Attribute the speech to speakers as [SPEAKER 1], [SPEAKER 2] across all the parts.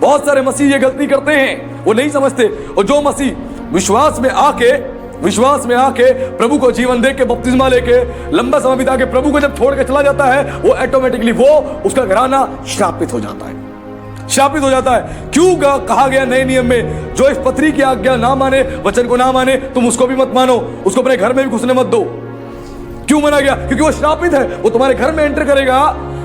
[SPEAKER 1] बहुत सारे मसीह ये गलती करते हैं, वो नहीं समझते। और जो मसीह विश्वास में आके प्रभु को जीवन दे के बपतिस्मा लेके लंबा समय बिता के प्रभु को जब छोड़ के चला जाता है, वो ऑटोमेटिकली उसका घराना श्रापित हो जाता है। क्यों कहा गया नए नियम में, जो इस पत्री की आज्ञा ना माने, वचन को ना माने, तुम उसको भी मत मानो, उसको अपने घर में भी घुसने मत दो। क्यों मना गया? क्योंकि वो श्रापित है, वो तुम्हारे घर में एंटर करेगा,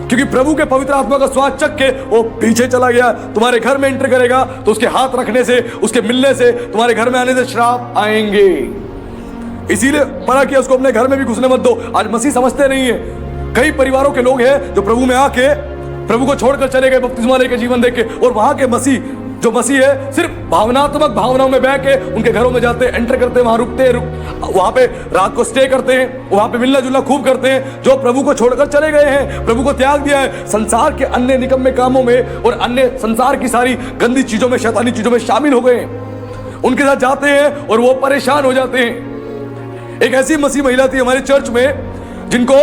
[SPEAKER 1] क्योंकि प्रभु के पवित्र आत्मा का स्वाद चख के वो पीछे चला गया, तुम्हारे घर में एंटर करेगा, तो उसके हाथ रखने से, उसके मिलने से, तुम्हारे घर में आने से श्राप आएंगे। इसीलिए मना किया उसको अपने घर में भी घुसने मत दो। आज मसीह समझते नहीं है। कई परिवारों के लोग हैं जो प्रभु में आके प्रभु को छोड़कर चले गए बपतिस्मा लेके जीवन देके, और वहां के जो मसीह है सिर्फ भावनात्मक भावनाओं में बह के उनके घरों में जाते, एंटर करते, वहां रुकते, वहां पे रात को स्टे करते हैं, वहां पे मिलना जुलना खूब करते हैं। जो प्रभु को छोड़कर चले गए हैं, प्रभु को त्याग दिया है, संसार के अन्य निकम्मे कामों में और अन्य संसार की सारी गंदी चीजों में, शैतानी चीजों में शामिल हो गए हैं, उनके साथ जाते हैं और वो परेशान हो जाते हैं। एक ऐसी मसीह महिला थी हमारे चर्च में, जिनको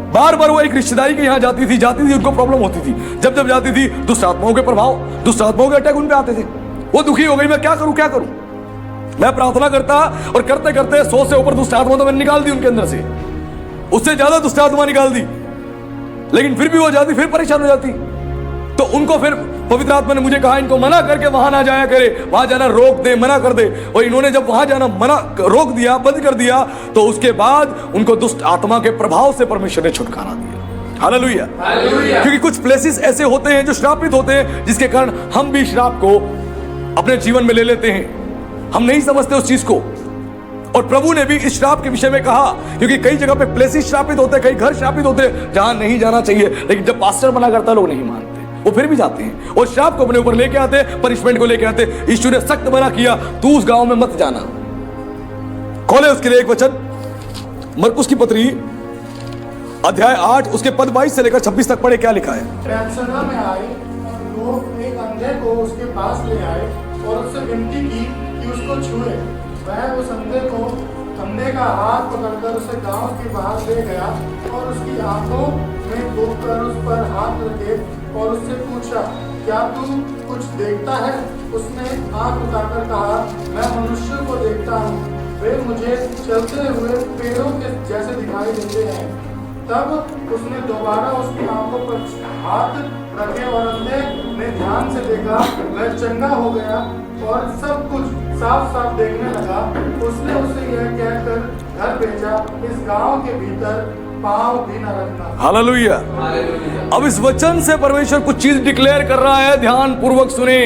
[SPEAKER 1] बार बार वो एक रिश्तेदारी के यहाँ जाती थी, उनको प्रॉब्लम होती थी। जब जाती थी, दुष्ट आत्माओं के प्रभाव, दुष्ट आत्माओं के अटैक उन पे आते थे। वो दुखी हो गई, मैं क्या करूं। मैं प्रार्थना करता और करते करते 100 से ऊपर दुष्ट आत्मा तो मैंने निकाल दी उनके अंदर से, उससे ज्यादा दुष्ट आत्मा निकाल दी, लेकिन फिर भी वो जाती, फिर परेशान हो जाती। तो उनको फिर पवित्र आत्मा ने मुझे कहा, इनको मना करके वहां ना जाया करे, वहां जाना रोक दे, मना कर दे। और इन्होंने जब वहां जाना रोक दिया, बंद कर दिया, तो उसके बाद उनको दुष्ट आत्मा के प्रभाव से परमेश्वर ने छुटकारा दिया। हालेलुया। क्योंकि कुछ प्लेसेस ऐसे होते हैं जो श्रापित होते हैं, जिसके कारण हम भी श्राप को अपने जीवन में ले लेते हैं, हम नहीं समझते उस चीज को। और प्रभु ने भी इस श्राप के विषय में कहा, क्योंकि कई जगह पे प्लेसेस श्रापित होते हैं, कई घर श्रापित होते हैं जहां नहीं जाना चाहिए, लेकिन जब पास्टर मना करता लोग नहीं मानते, वो फिर भी जाते हैं और श्राप को अपने ऊपर लेके आते, पनिशमेंट को लेके आते। यीशु ने सख्त मना किया, तू उस गांव में मत जाना। खोले उसके लिए एक वचन, मरकुस की पत्री अध्याय 8 उसके पद 22 से लेकर 26 तक पढ़े, क्या लिखा है।
[SPEAKER 2] बैतसैदा में आए, लोग एक अंधे को उसके पास ले आए और उससे विनती की कि उसको छुए। वह उस अंधे का हाथ पकड़कर उसे गांव के बाहर ले गया और उसकी आंखों में थूककर उस पर हाथ रखे और उससे पूछा, क्या तू कुछ देखता है? उसने आंख उठाकर कहा, मैं मनुष्य को देखता हूँ, वे मुझे चलते हुए पेड़ों के जैसे दिखाई देते हैं। तब उसने दोबारा उसकी आंखों पर हाथ रखे और अंधे ने ध्यान से देखा, वह चंगा हो गया और सब कुछ साफ साफ देखने लगा। उसने उसे यह कहकर घर भेजा, इस गांव के भीतर पांव भी न रखना।
[SPEAKER 1] हालेलुया। अब इस वचन से परमेश्वर कुछ चीज डिक्लेयर कर रहा है, ध्यान पूर्वक सुने।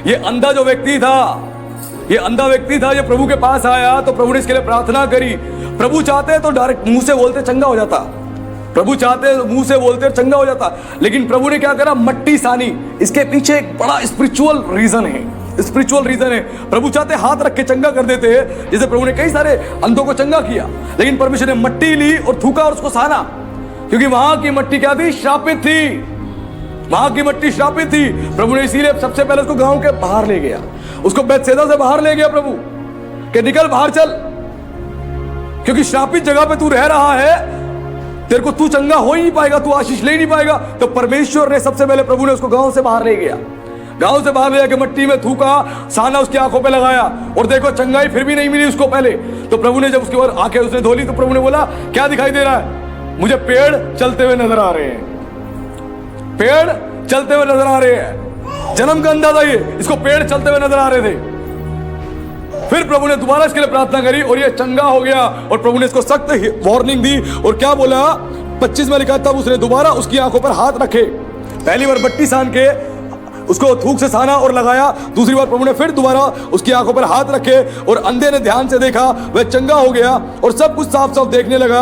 [SPEAKER 1] ये अंधा जो व्यक्ति था, ये प्रभु के पास आया तो प्रभु ने इसके लिए प्रार्थना करी। प्रभु चाहते तो डायरेक्ट मुंह से बोलते चंगा हो जाता, प्रभु चाहते मुंह से बोलते चंगा हो जाता, लेकिन प्रभु ने क्या करा, मट्टी सानी। इसके पीछे एक बड़ा स्पिरिचुअल रीजन है। प्रभु चाहते हाथ रख के चंगा कर देते, जैसे प्रभु ने कई सारे अंधों को चंगा किया, लेकिन परमेश्वर ने मट्टी ली और थूका और उसको साना, क्योंकि वहां की मट्टी क्या थी, श्रापित थी। प्रभु ने इसीलिए सबसे पहले उसको गांव के बाहर ले गया, उसको बैतसैदा से बाहर ले गया प्रभु कि निकल बाहर चल, क्योंकि श्रापित जगह पे तू रह रहा है, तेरे को तू चंगा हो ही नहीं पाएगा, तू आशीष ले नहीं पाएगा। तो परमेश्वर ने सबसे पहले प्रभु ने उसको गांव से बाहर ले गया, मट्टी में थूका, साना उसकी आंखों पे लगाया, और देखो चंगाई फिर भी नहीं मिली उसको पहले। तो प्रभु ने जब उसके ऊपर आंखें उसने धो ली, तो प्रभु ने बोला, क्या दिखाई दे रहा है? मुझे पेड़ चलते हुए नजर आ रहे हैं। जन्म का अंधा था ये, इसको पेड़ चलते हुए नजर आ रहे थे। फिर प्रभु ने दोबारा इसके लिए प्रार्थना करी और ये चंगा हो गया, और प्रभु ने इसको सख्त वार्निंग दी और क्या बोला, 25 में लिखा, तब उसने दोबारा उसकी आंखों पर हाथ रखे। पहली बार मट्टी सान के उसको थूक से साना और लगाया, दूसरी बार प्रभु ने फिर दोबारा उसकी आंखों पर हाथ रखे और अंधे ने ध्यान से देखा, वह चंगा हो गया और सब कुछ साफ साफ देखने लगा।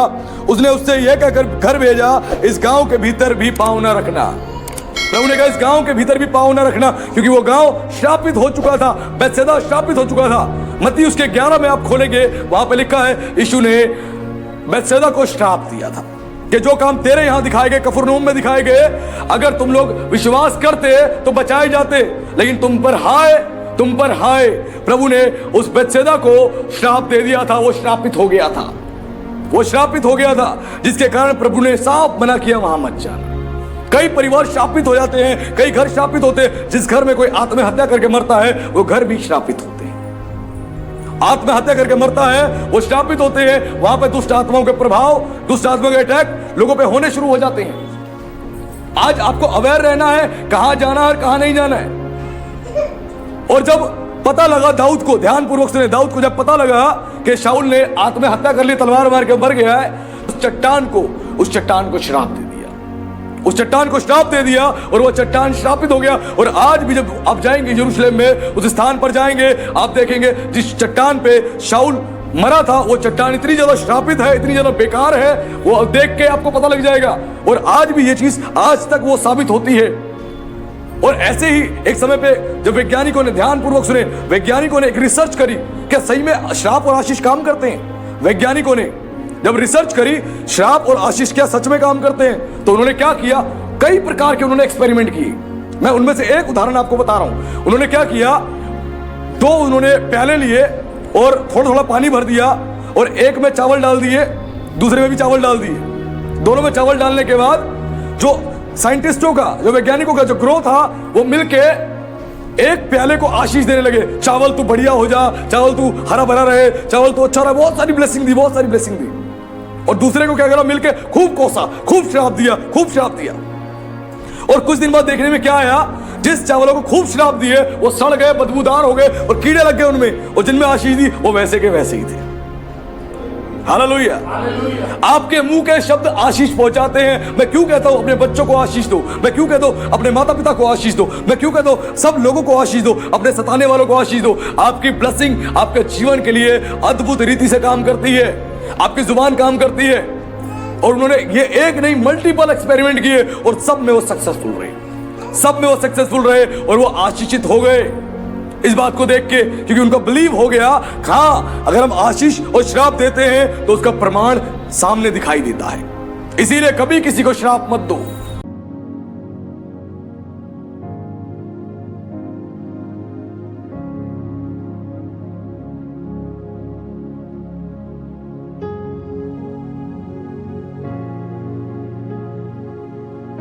[SPEAKER 1] उसने उससे यह कहकर घर भेजा, इस गांव के भीतर भी पांव न रखना। प्रभु ने कहा इस गांव के भीतर भी पांव न रखना, क्योंकि वो गांव श्रापित हो चुका था, बैतसैदा श्रापित हो चुका था। मत्ती उसके 11 में आप खोलेंगे, वहां पे लिखा है, यीशु ने बैतसैदा को श्राप दिया था कि जो काम तेरे यहां दिखाए गए, कफरनहूम में दिखाए गए, अगर तुम लोग विश्वास करते तो बचाए जाते, लेकिन तुम पर हाय। प्रभु ने उस बैतसैदा को श्राप दे दिया था, वो श्रापित हो गया था, जिसके कारण प्रभु ने साफ मना किया, वहां मत जाना। कई परिवार श्रापित हो जाते हैं, कई घर श्रापित होते हैं। जिस घर में कोई आत्महत्या करके मरता है वो घर भी श्रापित होते हैं। आत्महत्या करके मरता है वो श्रापित होते हैं। वहां पे दुष्ट आत्माओं के प्रभाव, दुष्ट आत्माओं के अटैक लोगों पे होने शुरू हो जाते हैं। आज आपको अवेयर रहना है कहां जाना है और कहां नहीं जाना है। और जब पता लगा दाऊद को, ध्यानपूर्वक सुने, दाऊद को जब पता लगा कि शाऊल ने आत्महत्या कर ली, तलवार मार के मर गया है, उस चट्टान को श्राप दे दिया, उस चट्टान को श्राप दे दिया और वो चट्टान श्रापित हो गया। और आज भी जब आप जाएंगे यरूशलेम में, उस स्थान पर जाएंगे, आप देखेंगे जिस चट्टान पे शाऊल मरा था वो चट्टान इतनी ज्यादा श्रापित है, इतनी ज्यादा बेकार है, वो देख के आपको पता लग जाएगा। और आज भी ये चीज आज तक वो साबित होती है। और ऐसे ही एक समय पे जब वैज्ञानिकों ने, ध्यानपूर्वक सुने, वैज्ञानिकों ने एक रिसर्च करी, क्या सही में श्राप और आशीष काम करते हैं। वैज्ञानिकों ने जब रिसर्च करी श्राप और आशीष क्या सच में काम करते हैं, तो उन्होंने क्या किया, कई प्रकार के उन्होंने एक्सपेरिमेंट किए। मैं उनमें से एक उदाहरण आपको बता रहा हूं। उन्होंने क्या किया, दो उन्होंने प्याले लिए और थोड़ा थोड़ा पानी भर दिया और एक में चावल डाल दिए, दूसरे में भी चावल डाल दिए। दोनों में चावल डालने के बाद जो साइंटिस्टों का, जो वैज्ञानिकों का जो ग्रोथ था, वो मिलके एक प्याले को आशीष देने लगे। चावल तू बढ़िया हो जा, चावल तू हरा भरा रहे, चावल तू अच्छा रहे, बहुत सारी ब्लेसिंग दी, बहुत सारी ब्लेसिंग दी। और दूसरे को क्या करा, मिलके खूब कोसा, खूब श्राप दिया, खूब श्राप दिया। और कुछ दिन बाद देखने में क्या आया, जिस चावलों को खूब श्राप दिए वो सड़ गए, बदबूदार हो गए और कीड़े लग गए उनमें, और जिनमें आशीष दी वो वैसे के वैसे ही थे। हालेलुया। आपके मुंह के शब्द आशीष पहुंचाते हैं। मैं क्यों कहता हूं अपने बच्चों को आशीष दो, मैं क्यों कहता हूं अपने माता पिता को आशीष दो, मैं क्यों कहता हूं सब लोगों को आशीष दो, अपने सताने वालों को आशीष दो। आपकी ब्लेसिंग आपके जीवन के लिए अद्भुत रीति से काम करती है, आपकी जुबान काम करती है। और उन्होंने ये एक नहीं मल्टीपल एक्सपेरिमेंट किए और सब में वो सक्सेसफुल रहे, सब में वो सक्सेसफुल रहे और वो आशीषित हो गए इस बात को देख के, क्योंकि उनका बिलीव हो गया। हाँ, अगर हम आशीष और श्राप देते हैं तो उसका प्रमाण सामने दिखाई देता है। इसीलिए कभी किसी को श्राप मत दो।